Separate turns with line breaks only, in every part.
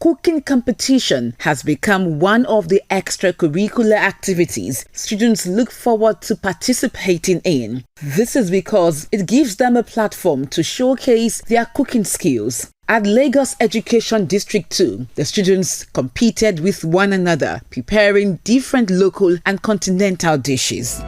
Cooking competition has become one of the extracurricular activities students look forward to participating in. This is because it gives them a platform to showcase their cooking skills. At Lagos Education District 2, the students competed with one another, preparing different local and continental dishes.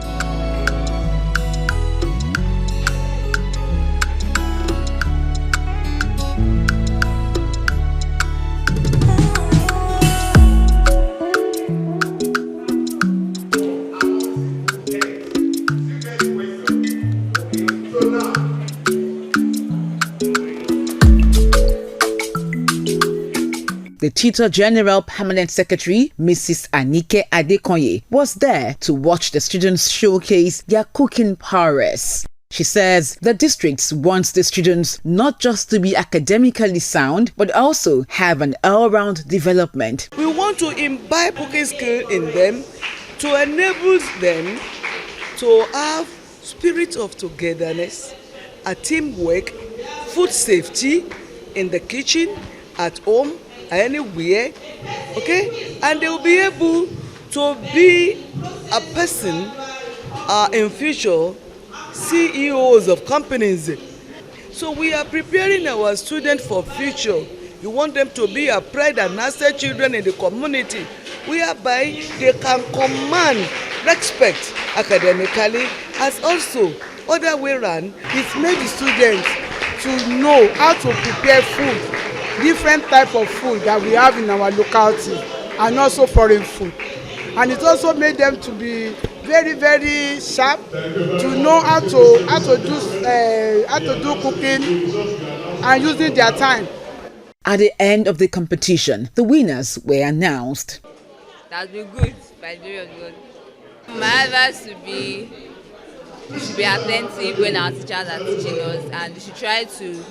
The Tutor General Permanent Secretary, Mrs. Anike Adekonye, was there to watch the students showcase their cooking prowess. She says the district wants the students not just to be academically sound, but also have an all-round development.
We want to imbibe cooking skill in them to enable them to have spirit of togetherness, a teamwork, food safety in the kitchen, at home, anywhere, okay, and they will be able to be a person in future CEOs of companies. So we are preparing our students for future. We want them to be a pride and asset children in the community, whereby they can command respect academically, as also other way around.
It made the students to know how to prepare food, different type of food that we have in our locality, and also foreign food. And it also made them to be very, very sharp, to know how to do cooking and using their time.
At the end of the competition, the winners were announced.
That's been good by the way of God. My advice would be we should be attentive when our teachers are teaching us, and we should try to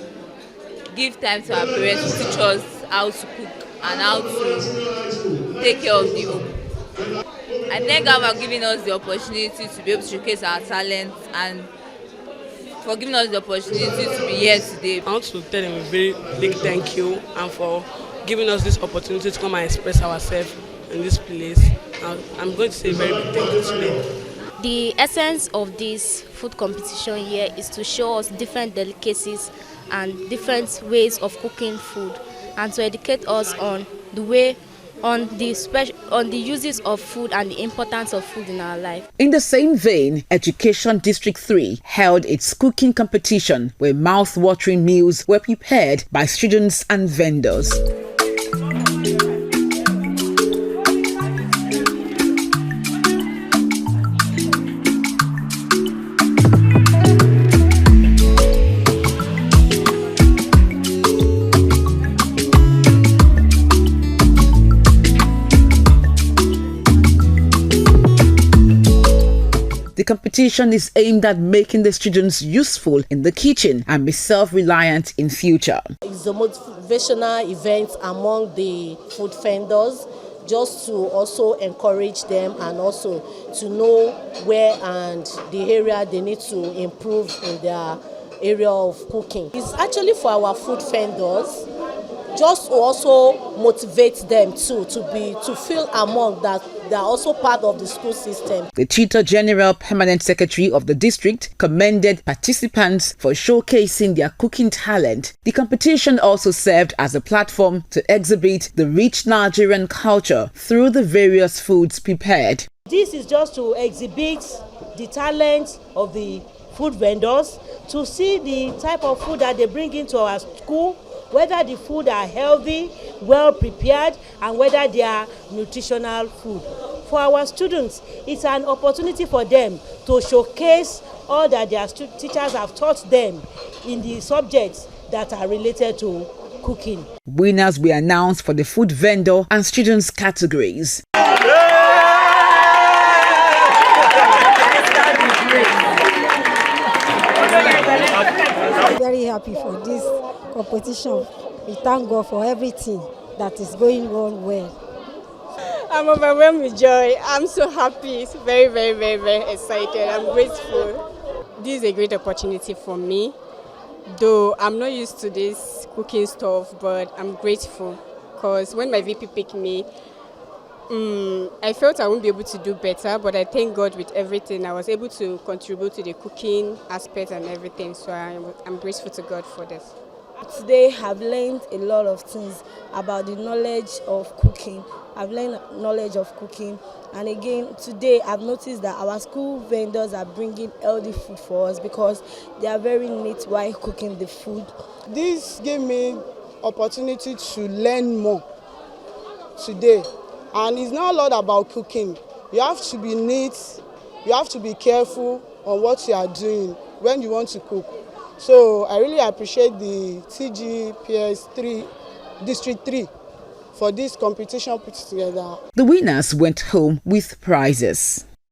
give time to our parents to teach us how to cook and how to take care of the home. I thank God for giving us the opportunity to be able to showcase our talents and for giving us the opportunity to be here today.
I want to tell them a very big thank you and for giving us this opportunity to come and express ourselves in this place. I'm going to say a very big thank you to them.
The essence of this food competition here is to show us different delicacies and different ways of cooking food, and to educate us on the uses of food and the importance of food in our life.
In the same vein, Education District 3 held its cooking competition where mouth-watering meals were prepared by students and vendors. The competition is aimed at making the students useful in the kitchen and be self-reliant in future.
It's a motivational event among the food vendors, just to also encourage them and also to know where and the area they need to improve in their area of cooking. It's actually for our food vendors, just to also motivate them to feel among that they are also part of the school system.
The Tutor General Permanent Secretary of the district commended participants for showcasing their cooking talent. The competition also served as a platform to exhibit the rich Nigerian culture through the various foods prepared.
This is just to exhibit the talent of the food vendors, to see the type of food that they bring into our school, whether the food are healthy, well prepared, and whether they are nutritional food. For our students, it's an opportunity for them to showcase all that their teachers have taught them in the subjects that are related to cooking.
Winners were announced for the food vendor and students categories.
Very happy for this competition. We thank God for everything that is going on well.
I'm overwhelmed with joy. I'm so happy, very, very, very, very excited. I'm grateful. This is a great opportunity for me, though I'm not used to this cooking stuff, but I'm grateful because when my VP picked me, I felt I wouldn't be able to do better, but I thank God with everything. I was able to contribute to the cooking aspect and everything, so I'm grateful to God for this.
Today I've learned a lot of things about the knowledge of cooking. I've learned knowledge of cooking, and again today I've noticed that our school vendors are bringing healthy food for us because they are very neat while cooking the food.
This gave me opportunity to learn more today, and it's not a lot about cooking. You have to be neat, you have to be careful on what you are doing when you want to cook. So I really appreciate the TGPS 3 District 3 for this competition put together.
The winners went home with prizes.